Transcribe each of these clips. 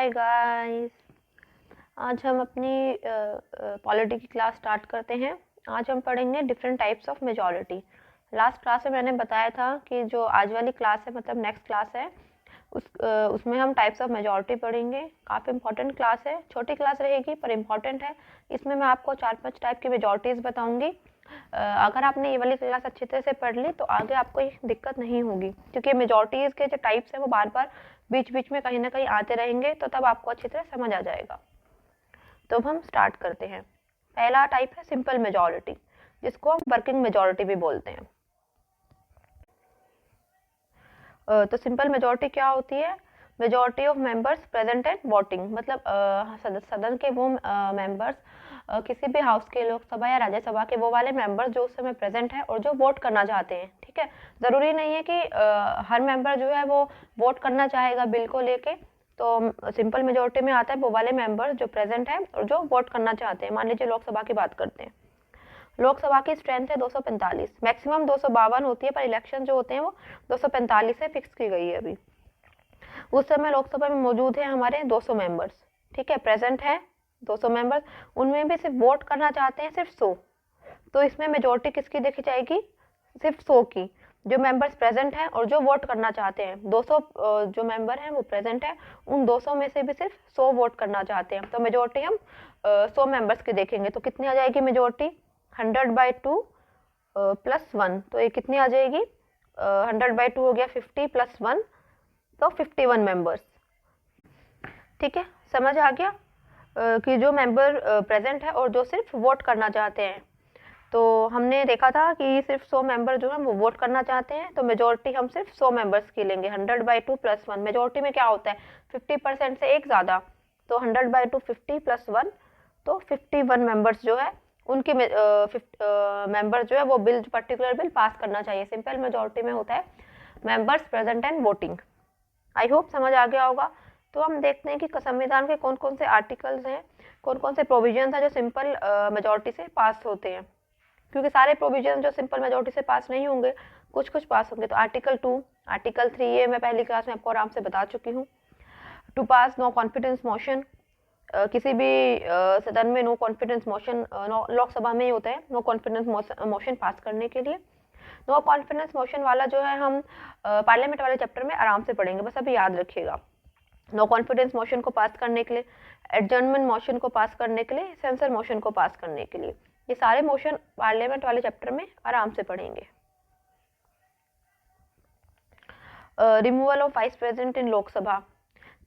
Hi guys, आज हम अपनी पॉलिटी की क्लास स्टार्ट करते हैं। आज हम पढ़ेंगे different types of majority. Last class में मैंने बताया था कि जो आज वाली क्लास है, मतलब नेक्स्ट क्लास है, उसमें हम टाइप्स ऑफ मेजॉरिटी पढ़ेंगे। काफ़ी इंपॉर्टेंट क्लास है, छोटी क्लास रहेगी पर इम्पॉर्टेंट है। इसमें मैं आपको 4-5 टाइप की मेजॉरिटीज़ बताऊंगी। अगर आपने ये वाली क्लास अच्छी तरह से पढ़ ली तो आगे आपको दिक्कत नहीं होगी, क्योंकि मेजॉरिटीज़ के जो टाइप्स हैं वो बार बार बीच बीच में कहीं ना कहीं आते रहेंगे, तो तब आपको अच्छी तरह समझ आ जाएगा। तो अब हम स्टार्ट करते हैं। पहला टाइप है सिंपल मेजॉरिटी, जिसको हम वर्किंग मेजॉरिटी भी बोलते हैं। तो सिंपल मेजॉरिटी क्या होती है? Majority of members present and voting, मतलब सदन के वो मेंबर्स, किसी भी हाउस के, लोकसभा या राज्यसभा के वो वाले मेंबर्स जो उस समय प्रेजेंट हैं और जो वोट करना चाहते हैं। ठीक है, ज़रूरी नहीं है कि हर मेंबर जो है वो वोट करना चाहेगा बिल को लेके। तो सिंपल मेजॉरिटी में आता है वो वाले मेंबर जो प्रेजेंट हैं और जो वोट करना चाहते हैं। मान लीजिए लोकसभा की बात करते हैं। लोकसभा की स्ट्रेंथ है 245, मैक्सिमम 252 होती है, पर इलेक्शन जो होते हैं वो 245 से फिक्स की गई है अभी। उस समय लोकसभा में मौजूद है हमारे 200 मेंबर्स। ठीक है, प्रेजेंट है 200 मेंबर्स, उनमें भी सिर्फ वोट करना चाहते हैं सिर्फ 100। तो इसमें मेजोरिटी किसकी देखी जाएगी? सिर्फ 100 की। जो मेंबर्स प्रेजेंट हैं और जो वोट करना चाहते हैं, 200 जो मेंबर हैं वो प्रेजेंट है, उन 200 में से भी सिर्फ 100 वोट करना चाहते हैं। तो मेजोरिटी हम 100 मेंबर्स की देखेंगे। तो कितनी आ जाएगी मेजोरिटी? 100/2 +1। तो ये कितनी आ जाएगी? 100/2 हो गया 50 + 1, तो 51 मेंबर्स। ठीक है, समझ आ गया कि जो मेंबर प्रेजेंट है और जो सिर्फ वोट करना चाहते हैं। तो हमने देखा था कि सिर्फ 100 मेंबर जो है वो वोट करना चाहते हैं, तो मेजोरिटी हम सिर्फ 100 मेंबर्स की लेंगे। 100/2 + 1, मेजोरिटी में क्या होता है? 50% से एक ज़्यादा, तो 100/2 50 + 1, तो 51 मेंबर्स जो है उनकी मेंबर जो है वो बिल, पर्टिकुलर बिल पास करना चाहिए। सिंपल मेजोरिटी में होता है members present and voting. I hope समझ आ गया होगा। तो हम देखते हैं कि संविधान के कौन कौन से आर्टिकल्स हैं, कौन कौन से प्रोविजन हैं जो सिंपल मेजोरिटी से पास होते हैं, क्योंकि सारे प्रोविजन जो सिंपल मेजोरिटी से पास नहीं होंगे, कुछ कुछ पास होंगे। तो आर्टिकल 2, आर्टिकल 3 ये मैं पहली क्लास में आपको आराम से बता चुकी हूँ। To pass no confidence motion, किसी भी सदन में नो कॉन्फिडेंस मोशन, लोकसभा में ही होता है नो कॉन्फिडेंस मोशन पास करने के लिए। नो कॉन्फिडेंस मोशन वाला जो है हम पार्लियामेंट वाले चैप्टर में आराम से पढ़ेंगे, बस अभी याद रखिएगा। नो कॉन्फिडेंस मोशन को पास करने के लिए, एडजर्नमेंट मोशन को पास करने के लिए, सेंसर मोशन को पास करने के लिए, ये सारे मोशन पार्लियामेंट वाले चैप्टर में आराम से पढ़ेंगे। Removal of vice president in Lok Sabha,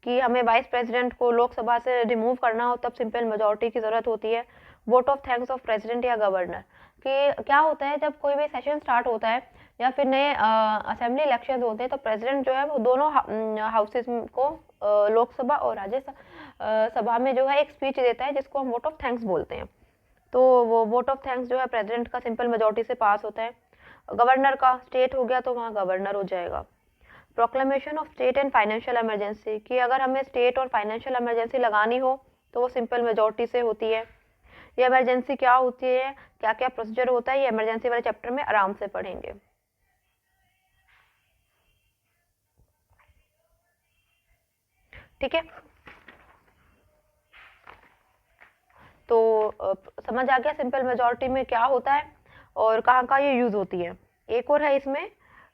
कि हमें वाइस प्रेसिडेंट को लोकसभा से रिमूव करना हो तब सिंपल मेजोरिटी की ज़रूरत होती है। Vote of thanks of president या गवर्नर, कि क्या होता है जब कोई भी सेशन स्टार्ट होता है या फिर नए असेंबली इलेक्शन होते हैं, तो प्रेसिडेंट जो है वो दोनों हाउसेस को, लोकसभा और राज्यसभा सभा में जो है एक स्पीच देता है, जिसको हम वोट ऑफ थैंक्स बोलते हैं। तो वो वोट ऑफ थैंक्स जो है प्रेसिडेंट का सिंपल मेजोरिटी से पास होता है। गवर्नर का, स्टेट हो गया तो वहाँ गवर्नर हो जाएगा। Proclamation of state and financial emergency, कि अगर हमें स्टेट और फाइनेंशियल इमरजेंसी लगानी हो तो वो सिंपल मेजोरिटी से होती है। ये इमरजेंसी क्या होती है, क्या क्या प्रोसीजर होता है, ये इमरजेंसी वाले चैप्टर में आराम से पढ़ेंगे। ठीक है, तो समझ आ गया सिंपल मेजोरिटी में क्या होता है और कहाँ कहाँ ये यूज होती है। एक और है इसमें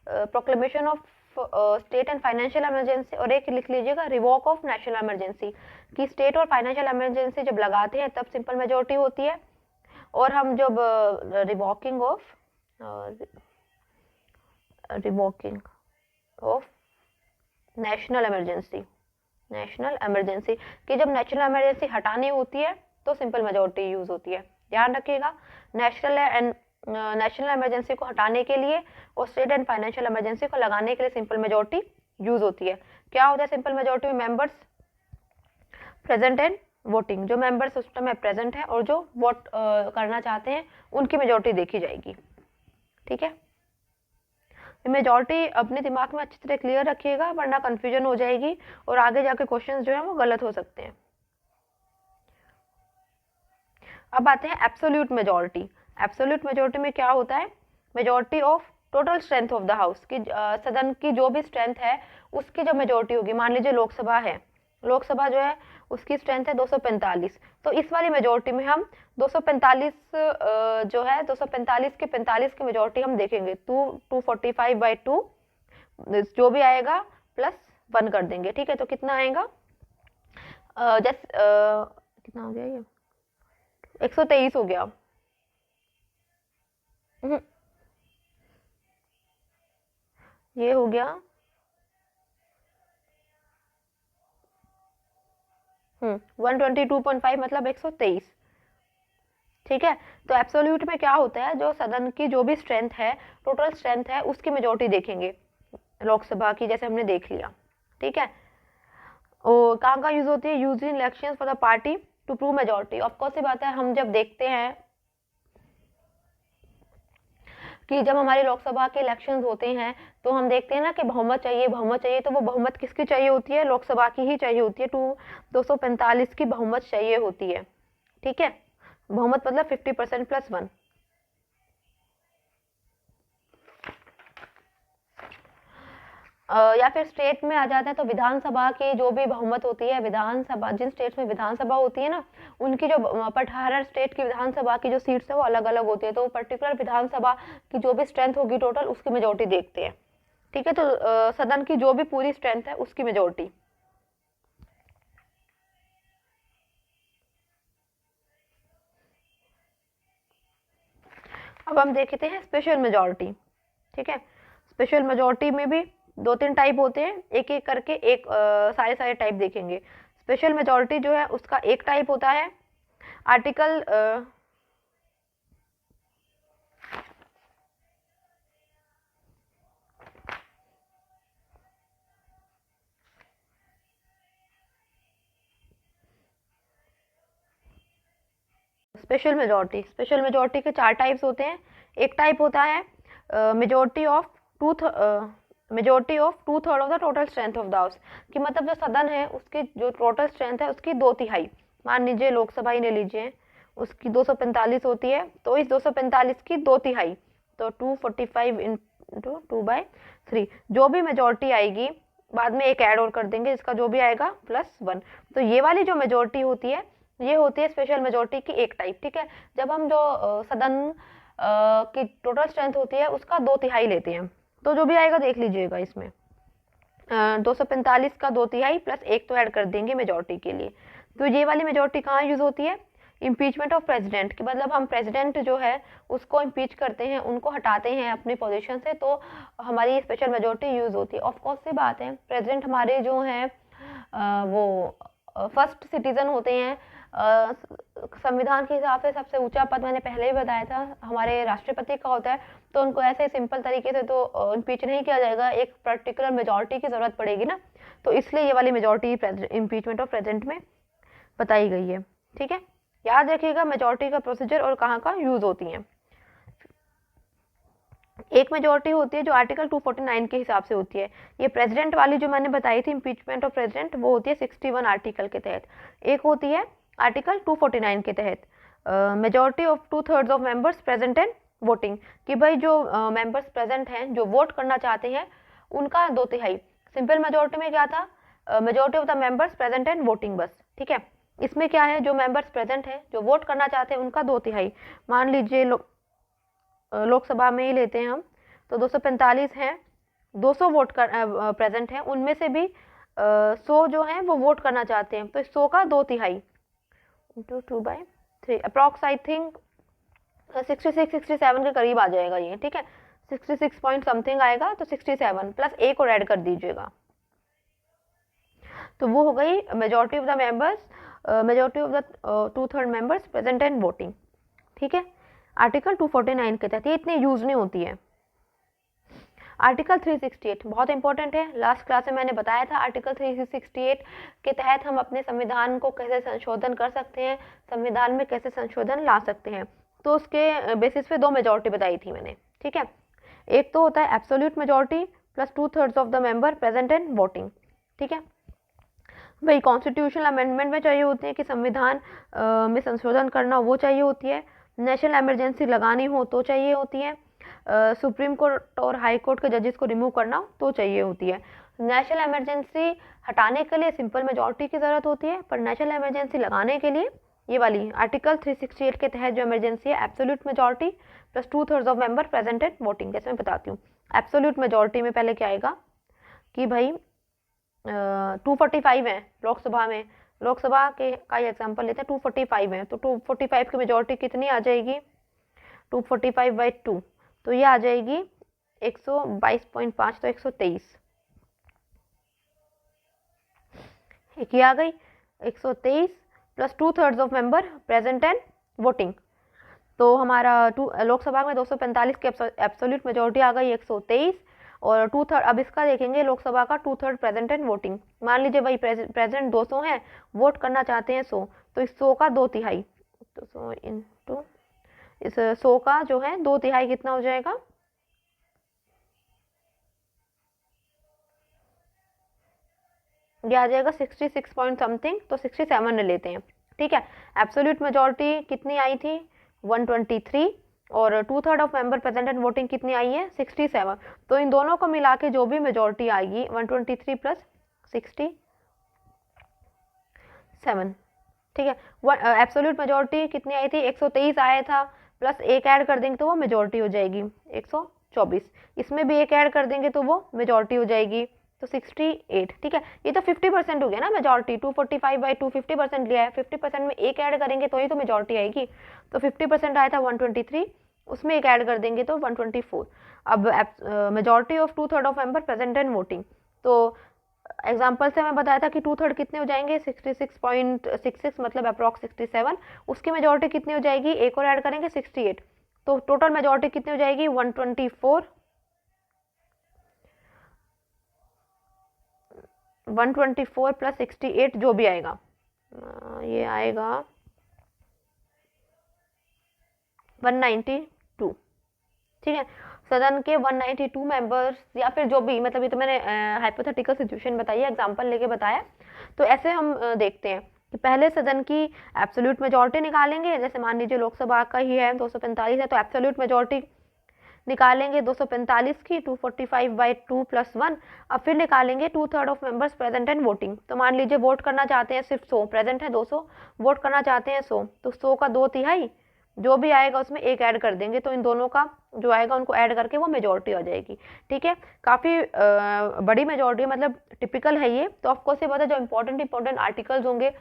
proclamation of state and financial emergency, और एक लिख लीजिएगा रिवोक ऑफ नेशनल इमरजेंसी, कि स्टेट और फाइनेंशियल इमरजेंसी जब लगाते हैं तब सिंपल मेजोरिटी होती है। और हम जब रिवोकिंग ऑफ नेशनल इमरजेंसी, कि जब नेशनल इमरजेंसी हटानी होती है तो सिंपल मेजोरिटी यूज होती है। ध्यान रखिएगा, नेशनल इमरजेंसी को हटाने के लिए और स्टेट एंड फाइनेंशियल इमरजेंसी को लगाने के लिए सिंपल मेजोरिटी यूज होती है। क्या होता है सिंपल मेजोरिटी में? मेंबर्स प्रेजेंट एंड वोटिंग, जो मेंबर्स उस टाइम प्रेजेंट है और जो वोट करना चाहते हैं उनकी मेजोरिटी देखी जाएगी। ठीक है, मेजोरिटी अपने दिमाग में अच्छी तरह क्लियर रखिएगा, वरना कंफ्यूजन हो जाएगी और आगे जाके क्वेश्चंस जो है वो गलत हो सकते हैं। अब आते हैं एब्सोल्यूट मेजोरिटी। एब्सोल्यूट मेजोरिटी में क्या होता है? Majority of total strength of the house, की सदन की जो भी स्ट्रेंथ है उसकी जो मेजोरिटी होगी। मान लीजिए लोकसभा है लोकसभा जो है उसकी स्ट्रेंथ है 245। तो इस वाली मेजोरिटी में हम 245 जो है 245 के 45 की मेजोरिटी हम देखेंगे। 245/2 जो भी आएगा +1 कर देंगे। ठीक है, तो कितना आएगा, जैसे कितना हो गया, ये 123 हो गया। ये हो गया 122.5 मतलब 123। ठीक है, तो एब्सोल्यूट में क्या होता है, जो सदन की जो भी स्ट्रेंथ है, टोटल स्ट्रेंथ है, उसकी मेजोरिटी देखेंगे लोकसभा की, जैसे हमने देख लिया। ठीक है, और कहाँ कहाँ यूज होती है, use in election for the party to prove majority. Of course ये बात है, हम जब देखते हैं कि जब हमारे लोकसभा के इलेक्शंस होते हैं तो हम देखते हैं ना कि बहुमत चाहिए, बहुमत चाहिए, तो वो बहुमत किसकी चाहिए होती है, लोकसभा की ही चाहिए होती है। 245 की बहुमत चाहिए होती है। ठीक है, बहुमत मतलब 50% +1। या फिर स्टेट में आ जाते हैं तो विधानसभा की जो भी बहुमत होती है, विधानसभा जिन स्टेट्स में विधानसभा होती है ना, उनकी जो 18 स्टेट की विधानसभा की जो सीट्स है वो अलग अलग होती है, तो पर्टिकुलर विधानसभा की जो भी स्ट्रेंथ होगी टोटल, उसकी मेजोरिटी देखते हैं। ठीक है, तो सदन की जो भी पूरी स्ट्रेंथ है उसकी मेजोरिटी। अब हम देखते हैं स्पेशल मेजोरिटी। ठीक है, स्पेशल मेजोरिटी में भी 2-3 टाइप होते हैं, एक एक करके एक सारे सारे टाइप देखेंगे। स्पेशल मेजोरिटी जो है उसका एक टाइप होता है आर्टिकल स्पेशल मेजोरिटी के 4 टाइप्स होते हैं। एक टाइप होता है majority of two third of the total strength of the house, कि मतलब जो सदन है उसकी जो टोटल स्ट्रेंथ है उसकी 2/3। मान लीजिए लोकसभा ही ले लीजिए, उसकी 245 होती है, तो इस 245 की 2/3, तो 245 इंटू 2/3, जो भी मेजोरिटी आएगी बाद में एक ऐड और कर देंगे, इसका जो भी आएगा +1। तो ये वाली जो मेजोरिटी होती है, ये होती है स्पेशल मेजोरिटी की एक टाइप। ठीक है, जब हम जो सदन की टोटल स्ट्रेंथ होती है उसका 2/3 लेते हैं, तो जो भी आएगा देख लीजिएगा इसमें 245 का 2/3 +1 तो ऐड कर देंगे मेजोरिटी के लिए। तो ये वाली मेजोरिटी कहाँ यूज होती है, इम्पीचमेंट ऑफ प्रेसिडेंट, कि मतलब हम प्रेसिडेंट जो है उसको इम्पीच करते हैं, उनको हटाते हैं अपनी पोजीशन से, तो हमारी स्पेशल मेजोरिटी यूज होती है। ऑफकोर्स सी बात है, प्रेसिडेंट हमारे जो हैं वो फर्स्ट सिटीजन होते हैं। संविधान के हिसाब से सबसे ऊंचा पद मैंने पहले ही बताया था हमारे राष्ट्रपति का होता है, तो उनको ऐसे सिंपल तरीके से तो इम्पीच नहीं किया जाएगा, एक पर्टिकुलर मेजोरिटी की जरूरत पड़ेगी ना, तो इसलिए ये वाली मेजोरिटी इम्पीचमेंट ऑफ प्रेसिडेंट में बताई गई है। ठीक है, याद रखिएगा मेजोरिटी का प्रोसीजर और कहाँ का यूज होती है। एक मेजोरिटी होती है जो आर्टिकल 249 के हिसाब से होती है, ये प्रेसिडेंट वाली जो मैंने बताई थी इम्पीचमेंट ऑफ प्रेसिडेंट, वो होती है 61 आर्टिकल के तहत। एक होती है आर्टिकल 249 के तहत majority of 2/3 of members present and voting, कि भाई जो मेंबर्स प्रेजेंट हैं जो वोट करना चाहते हैं उनका 2/3। सिंपल मेजोरिटी में क्या था, majority of the members present and voting बस। ठीक है, इसमें क्या है, जो मेंबर्स प्रेजेंट हैं जो वोट करना चाहते हैं उनका 2/3। मान लीजिए लोकसभा में ही लेते हैं हम, तो 245 हैं, 200 वोट कर प्रेजेंट हैं, उनमें से भी 100 जो हैं वो वोट करना चाहते हैं, तो 100 का 2/3 इंटू 2/3 अप्रॉक्स आई थिंक 66-67 के करीब आ जाएगा ये। ठीक है, 66 पॉइंट समथिंग आएगा, तो 67 +1 और ऐड कर दीजिएगा, तो वो हो गई majority of the members, majority of the 2/3 members present and voting. ठीक है, आर्टिकल 249 के तहत ये इतनी यूज नहीं होती है। आर्टिकल 368 बहुत इंपॉर्टेंट है, लास्ट क्लास में मैंने बताया था आर्टिकल 368 के तहत हम अपने संविधान को कैसे संशोधन कर सकते हैं, संविधान में कैसे संशोधन ला सकते हैं, तो उसके बेसिस पे 2 मेजोरिटी बताई थी मैंने। ठीक है, एक तो होता है absolute majority +2/3 of the member present and voting. ठीक है, वही कॉन्स्टिट्यूशनल अमेंडमेंट में चाहिए होती है कि संविधान में संशोधन करना, वो चाहिए होती है। नेशनल इमरजेंसी लगानी हो तो चाहिए होती है। सुप्रीम कोर्ट और हाई कोर्ट के जजेस को रिमूव करना तो चाहिए होती है। नेशनल इमरजेंसी हटाने के लिए सिंपल मेजॉरिटी की ज़रूरत होती है, पर नेशनल इमरजेंसी लगाने के लिए ये वाली आर्टिकल 368 के तहत जो इमरजेंसी है absolute majority plus 2/3 of member present and voting. जैसे मैं बताती हूँ, एब्सोल्यूट मेजॉरिटी में पहले क्या आएगा कि भाई 245 है लोकसभा में, लोकसभा के का एग्जाम्पल लेते हैं, 245 है तो 245 की मेजॉरिटी कितनी आ जाएगी, 245/2, तो ये आ जाएगी 122.5, तो 123, एक ये आ गई 123 plus 2/3 of member present and voting. तो हमारा लोकसभा में 245 की एब्सोल्यूट मेजोरिटी आ गई 123, और 2/3 अब इसका देखेंगे लोकसभा का 2/3 प्रेजेंट एंड वोटिंग। मान लीजिए भाई प्रेजेंट 200 है, वोट करना चाहते हैं 100, तो इस 100 का 2/3, तो 100 इंटू इस 100 का जो है 2/3 कितना हो जाएगा, ये आ जाएगा 66 पॉइंट समथिंग, तो 67 ले लेते हैं। ठीक है, एब्सोल्यूट मेजोरिटी कितनी आई थी 123, और 2/3 of member present and voting कितनी आई है 67, तो इन दोनों को मिला के जो भी मेजोरिटी आएगी 123 प्लस 67। ठीक है, एब्सोल्यूट मेजोरिटी कितनी आई थी 123 आया था, प्लस एक ऐड कर देंगे तो वो मेजोरिटी हो जाएगी 124, इसमें भी एक ऐड कर देंगे तो वो मेजोरिटी हो जाएगी तो 68। ठीक है, ये तो 50% हो गया ना मेजोरिटी, 245/2 50% लिया है, 50% में एक ऐड करेंगे तो ही तो मेजोरिटी आएगी, तो 50% आया था 123, उसमें एक ऐड कर देंगे तो 124। अब majority of 2/3 of member present and voting, तो एग्जाम्पल से मैं बताया था कि 2/3 कितने हो जाएंगे 66.66, मतलब अप्रॉक्स 67, उसकी मेजोरिटी कितनी हो जाएगी, एक और ऐड करेंगे 68, तो टोटल मेजोरिटी कितनी हो जाएगी 124 प्लस 68 जो भी आएगा, ये आएगा 192। ठीक है, सदन के 192 मेंबर्स या फिर जो भी, मतलब ये तो मैंने हाइपोथेटिकल सिचुएशन बताई है, एग्जांपल लेके बताया, तो ऐसे हम देखते हैं कि पहले सदन की एब्सोल्यूट मेजॉरिटी निकालेंगे, जैसे मान लीजिए लोकसभा का ही है 245 है, तो एब्सोल्यूट मेजॉरिटी निकालेंगे 245 की 245/2 प्लस 1। अब फिर निकालेंगे 2/3 of members present and voting, तो मान लीजिए वोट करना चाहते हैं सिर्फ 100, प्रेजेंट है 200, वोट करना चाहते हैं 100, तो 100 का 2/3 जो भी आएगा उसमें एक ऐड कर देंगे, तो इन दोनों का जो आएगा उनको ऐड करके वो मेजोरिटी आ जाएगी। ठीक है, काफ़ी बड़ी मेजोरिटी, मतलब टिपिकल है ये, तो ऑफकोर्स ये बात है जो इंपॉर्टेंट आर्टिकल्स होंगे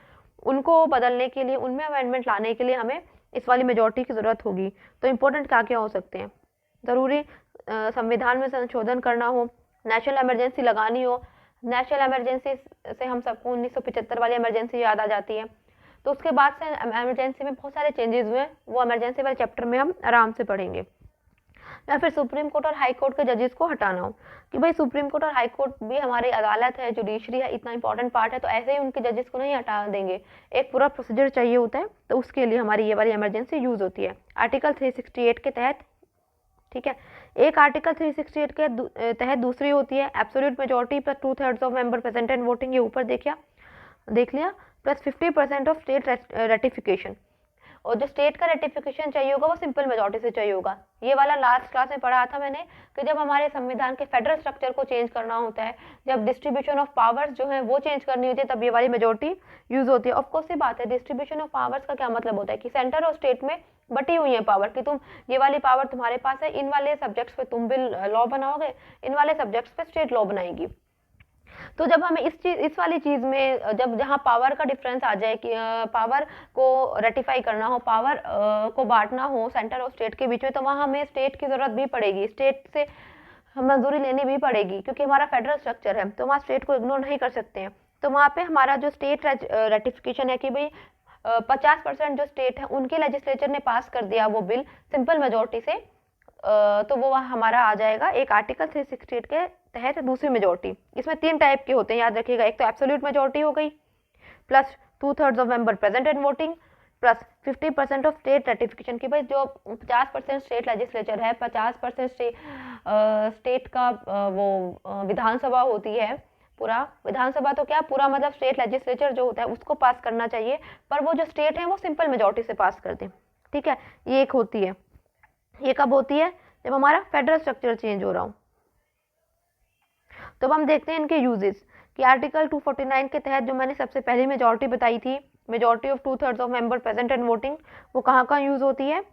उनको बदलने के लिए, उनमें अमेंडमेंट लाने के लिए हमें इस वाली मेजोरिटी की ज़रूरत होगी। तो इंपॉर्टेंट क्या क्या हो सकते हैं, ज़रूरी संविधान में संशोधन करना हो, नेशनल इमरजेंसी लगानी हो, नेशनल इमरजेंसी से हम सबको 1975 वाली इमरजेंसी याद आ जाती है, तो उसके बाद से इमरजेंसी में बहुत सारे चेंजेस हुए, वो इमरजेंसी वाले चैप्टर में हम आराम से पढ़ेंगे। या फिर सुप्रीम कोर्ट और हाई कोर्ट के जजेस को हटाना हो, कि भाई सुप्रीम कोर्ट और हाई कोर्ट भी हमारी अदालत है, जुडिशरी है, इतना इंपॉर्टेंट पार्ट है, तो ऐसे ही उनके जजेस को नहीं हटा देंगे, एक पूरा प्रोसीजर चाहिए होता है, तो उसके लिए हमारी ये वाली इमरजेंसी यूज होती है आर्टिकल 368 के तहत। ठीक है, एक आर्टिकल 368 के तहत दूसरी होती है absolute majority plus 2/3 of member present and voting, ये ऊपर देख लिया, प्लस 50% ऑफ स्टेट रेटिफिकेशन, और जो स्टेट का रेटिफिकेशन चाहिए होगा वो सिंपल मेजोरिटी से चाहिए होगा। ये वाला लास्ट क्लास में पढ़ा था मैंने कि जब हमारे संविधान के फेडरल स्ट्रक्चर को चेंज करना होता है, जब डिस्ट्रीब्यूशन ऑफ पावर्स जो है वो चेंज करनी होती है, तब ये वाली मेजोरिटी यूज होती है। ऑफकोर्स ये बात है, डिस्ट्रीब्यूशन ऑफ पावर्स का क्या मतलब होता है कि सेंटर और स्टेट में बटी हुई है पावर, कि तुम ये वाली पावर तुम्हारे पास है, इन वाले सब्जेक्ट्स पे तुम बिल लॉ बनाओगे, इन वाले सब्जेक्ट्स पे स्टेट लॉ बनाएगी। तो जब हमें इस वाली चीज में जब जहाँ पावर का डिफरेंस आ जाए कि पावर को रेटिफाई करना हो, पावर को बांटना हो सेंटर और स्टेट के बीच में, तो वहाँ हमें स्टेट की जरूरत भी पड़ेगी, स्टेट से हम मंजूरी लेनी भी पड़ेगी, क्योंकि हमारा फेडरल स्ट्रक्चर है, तो वहाँ स्टेट को इग्नोर नहीं कर सकते हैं। तो वहाँ पे हमारा जो स्टेट रेटिफिकेशन है कि भाई 50% जो स्टेट है उनके लेजिस्लेचर ने पास कर दिया वो बिल सिंपल मेजोरिटी से, तो वो हमारा आ जाएगा एक आर्टिकल 368 के तहत दूसरी मेजोरिटी। इसमें 3 टाइप के होते हैं, याद रखिएगा, एक तो एब्सोल्यूट मेजोरिटी हो गई, plus 2/3 of member present and voting, plus 50% of state ratification, की भाई जो 50% स्टेट लेजिस्लेचर है, 50% स्टेट का वो विधानसभा होती है, पूरा विधानसभा तो क्या पूरा मतलब स्टेट लेजिस्लेचर जो होता है उसको पास करना चाहिए, पर वो जो स्टेट है वो सिंपल मेजोरिटी से पास कर दें। ठीक है, ये एक होती है, ये कब होती है जब हमारा फेडरल स्ट्रक्चर चेंज हो रहा हो। तो अब हम देखते हैं इनके यूजेस कि आर्टिकल 249 के तहत जो मैंने सबसे पहली मेजॉरिटी बताई थी, majority of 2/3 of member present and voting, वो कहाँ कहाँ यूज होती है?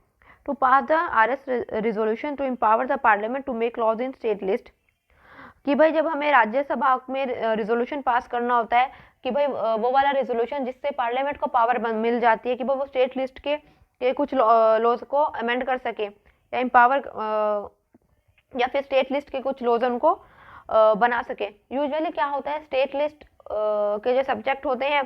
To pass the RS resolution to empower the parliament to make laws in state list, कि भाई जब हमें राज्यसभा में रिजोल्यूशन पास करना होता है कि भाई वो वाला रिजोल्यूशन जिससे पार्लियामेंट को पावर मिल जाती है कि वो स्टेट लिस्ट के कुछ लॉज को अमेंड कर सके या एम्पावर या फिर स्टेट लिस्ट के कुछ लॉज उनको बना सके। यूजुअली क्या होता है, स्टेट लिस्ट के जो सब्जेक्ट होते हैं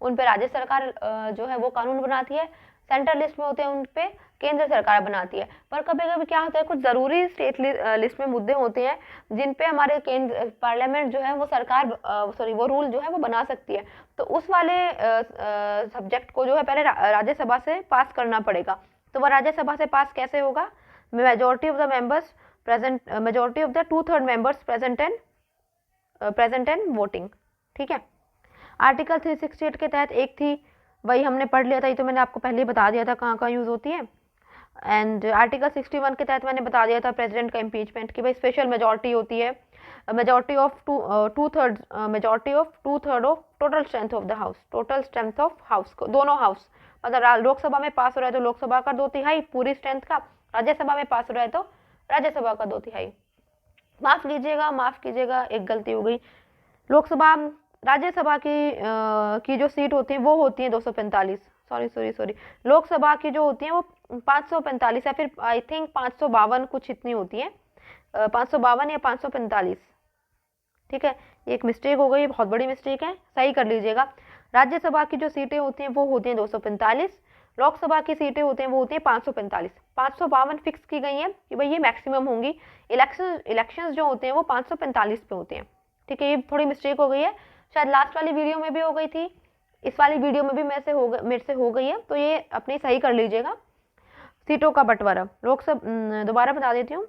उन पे राज्य सरकार जो है वो कानून बनाती है, सेंट्रल लिस्ट में होते हैं उन पे केंद्र सरकार बनाती है। पर कभी कभी क्या होता है, कुछ जरूरी स्टेट लिस्ट में मुद्दे होते हैं जिन पे हमारे केंद्र पार्लियामेंट जो है वो सरकार वो रूल जो है वो बना सकती है। तो उस वाले सब्जेक्ट को जो है पहले राज्यसभा से पास करना पड़ेगा। तो वह राज्यसभा से पास कैसे होगा? Majority of the members present, majority of the 2/3 members present and voting. ठीक है। आर्टिकल 368 के तहत एक थी, वही हमने पढ़ लिया था, ये तो मैंने आपको पहले ही बता दिया था कहाँ कहाँ यूज होती है। एंड आर्टिकल 61 के तहत मैंने बता दिया था प्रेसिडेंट का इम्पीचमेंट की भाई स्पेशल मेजॉरिटी होती है, majority of majority of 2/3 of total strength of the house, total strength of house को, दोनों हाउस, मतलब लोकसभा में पास हो रहा है तो लोकसभा का 2/3 पूरी स्ट्रेंथ का, राज्यसभा में पास हो रहा है तो राज्यसभा का 2/3। माफ कीजिएगा एक गलती हो गई, लोकसभा राज्यसभा की जो सीट होती है वो होती है 245, सॉरी लोकसभा की जो होती है वो 545 या फिर आई थिंक 552 कुछ इतनी होती है, 552 या 545। ठीक है, एक मिस्टेक हो गई, बहुत बड़ी मिस्टेक है, सही कर लीजिएगा। राज्यसभा की जो सीटें होती हैं वो होती हैं 245, लोकसभा की सीटें होती हैं वो होती हैं 545। 552 फिक्स की गई है कि भाई ये मैक्सिमम होंगी। इलेक्शंस जो होते हैं वो 545 पे होते हैं। ठीक है, ये थोड़ी मिस्टेक हो गई है, शायद लास्ट वाली वीडियो में भी हो गई थी, इस वाली वीडियो में भी मेरे से हो गई है, तो ये अपनी सही कर लीजिएगा। सीटों का बंटवारा लोकसभा, दोबारा बता देती हूँ,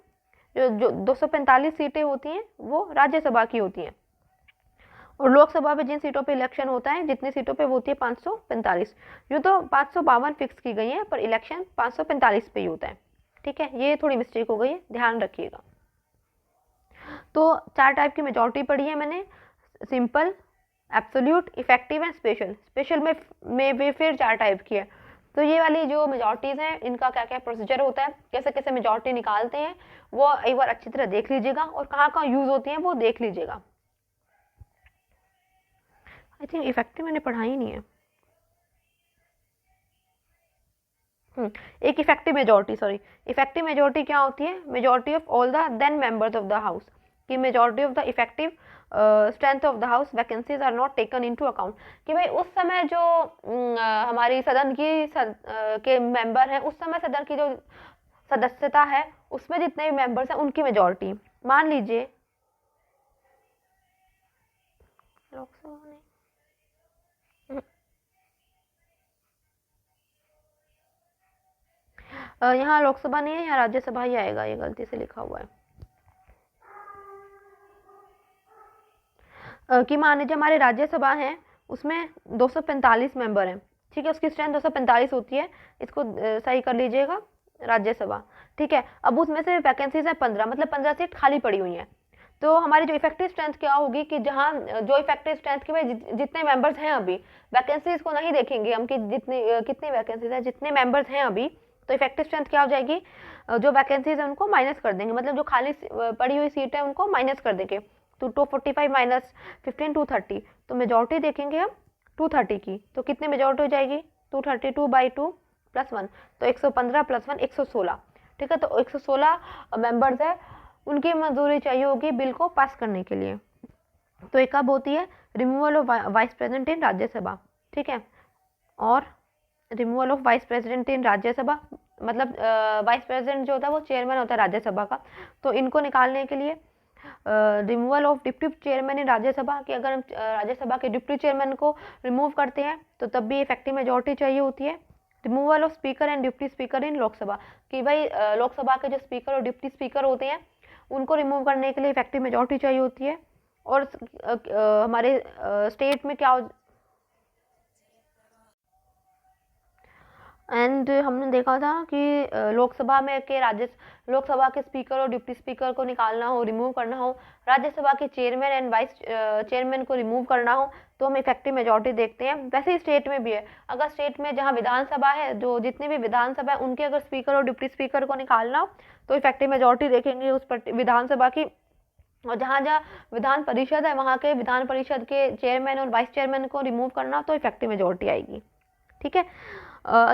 जो 245 सीटें होती हैं वो राज्यसभा की होती हैं, और लोकसभा में जिन सीटों पे इलेक्शन होता है, जितनी सीटों पे वो होती है 545। यूँ तो 552 फिक्स की गई है, पर इलेक्शन 545 पे ही होता है। ठीक है, ये थोड़ी मिस्टेक हो गई है, ध्यान रखिएगा। तो 4 टाइप की मेजॉरिटी पढ़ी है मैंने, simple, absolute, effective and special. Special में भी फिर 4 टाइप की है। तो ये वाली जो मेजॉरिटीज हैं इनका क्या क्या प्रोसीजर होता है, कैसे कैसे मेजॉरिटी निकालते हैं, वो एक बार अच्छी तरह देख लीजिएगा, और कहाँ कहाँ यूज होती हैं वो देख लीजिएगा। आई थिंक इफेक्टिव मैंने पढ़ा ही नहीं है। एक इफेक्टिव मेजॉरिटी क्या होती है? Majority of all the then members of the house, कि majority of the effective strength of the house vacancies are not taken into account, कि भाई उस समय जो हमारी सदन की के मेंबर हैं, उस समय सदन की जो सदस्यता है उसमें जितने भी मेंबर्स हैं उनकी मेजॉरिटी, मान लीजिए लोकसभा ने यहाँ लोकसभा नहीं है, यहाँ राज्यसभा ही आएगा, ये गलती से लिखा हुआ है। कि मान लीजिए हमारे राज्यसभा है, उसमें 245 मेंबर हैं। ठीक है, उसकी स्ट्रेंथ 245 होती है, इसको सही कर लीजिएगा, राज्यसभा। ठीक है, अब उसमें से वैकेंसीज है 15, मतलब 15 सीट खाली पड़ी हुई हैं। तो हमारी जो इफेक्टिव स्ट्रेंथ क्या होगी कि जहाँ जो इफेक्टिव स्ट्रेंथ की भाई जितने मेंबर्स हैं अभी, वैकेंसीज को नहीं देखेंगे हम कि कितनी वैकेंसीज है, जितने मेंबर्स हैं अभी, तो इफेक्टिव स्ट्रेंथ क्या हो जाएगी, जो वैकेंसीज है उनको माइनस कर देंगे, मतलब जो खाली पड़ी हुई सीट है उनको माइनस कर देंगे। तो 245 माइनस 15 230, तो मेजॉरिटी देखेंगे हम 230 की, तो कितनी मेजॉरिटी हो जाएगी? 232/2 + 1, तो 115 + 1 116। ठीक है, तो 116 मेंबर्स है, उनकी मंजूरी चाहिए होगी बिल को पास करने के लिए। तो एक कब होती है? Removal of vice president in Rajya Sabha. ठीक है, और removal of vice president in Rajya Sabha, मतलब वाइस प्रेसिडेंट जो होता है वो चेयरमैन होता है राज्यसभा का, तो इनको निकालने के लिए रिमूवल ऑफ डिप्टी चेयरमैन इन राज्यसभा, कि अगर हम राज्यसभा के डिप्टी चेयरमैन को रिमूव करते हैं तो तब भी इफेक्टिव मेजॉरिटी चाहिए होती है। Removal of speaker and deputy speaker in Lok Sabha, कि भाई लोकसभा के जो स्पीकर और डिप्टी स्पीकर होते हैं उनको रिमूव करने के लिए इफेक्टिव मेजॉरिटी चाहिए होती है। और हमारे स्टेट में क्या एंड हमने देखा था कि लोकसभा में के लोकसभा के स्पीकर और डिप्टी स्पीकर को निकालना हो, रिमूव करना हो, राज्यसभा के चेयरमैन एंड वाइस चेयरमैन को रिमूव करना हो, तो हम इफेक्टिव मेजॉरिटी देखते हैं। वैसे ही स्टेट में भी है, अगर स्टेट में जहाँ विधानसभा है, जो जितनी भी विधानसभा है उनके अगर स्पीकर और डिप्टी स्पीकर को निकालना हो तो इफेक्टिव मेजॉरिटी देखेंगे उस विधानसभा की। और जहाँ जहाँ विधान परिषद है वहाँ के विधान परिषद के चेयरमैन और वाइस चेयरमैन को रिमूव करना तो इफेक्टिव मेजॉरिटी आएगी। ठीक है,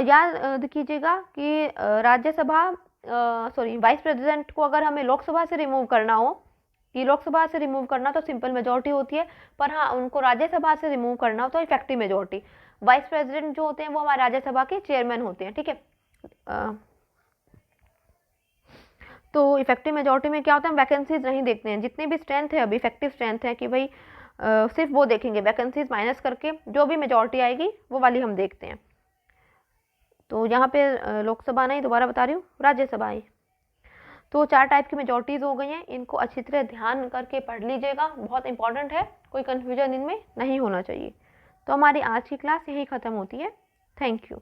याद कीजिएगा कि राज्यसभा वाइस प्रेसिडेंट को अगर हमें लोकसभा से रिमूव करना हो, कि लोकसभा से रिमूव करना तो सिंपल मेजॉरिटी होती है, पर हाँ उनको राज्यसभा से रिमूव करना हो तो इफेक्टिव मेजॉरिटी। वाइस प्रेसिडेंट जो होते हैं वो हमारे राज्यसभा के चेयरमैन होते हैं। ठीक है, तो इफेक्टिव मेजॉरिटी में क्या होता है, हम वैकेंसीज नहीं देखते हैं, जितनी भी स्ट्रेंथ है अभी इफेक्टिव स्ट्रेंथ है कि भाई सिर्फ वो देखेंगे, वैकेंसीज माइनस करके जो भी मेजॉरिटी आएगी वो वाली हम देखते हैं। तो यहाँ पे लोकसभा नहीं, दोबारा बता रही हूँ, राज्यसभा ही। तो 4 टाइप की मेजॉरिटीज़ हो गई हैं, इनको अच्छी तरह ध्यान करके पढ़ लीजिएगा, बहुत इंपॉर्टेंट है, कोई कन्फ्यूजन इनमें नहीं होना चाहिए। तो हमारी आज की क्लास यहीं ख़त्म होती है। Thank you.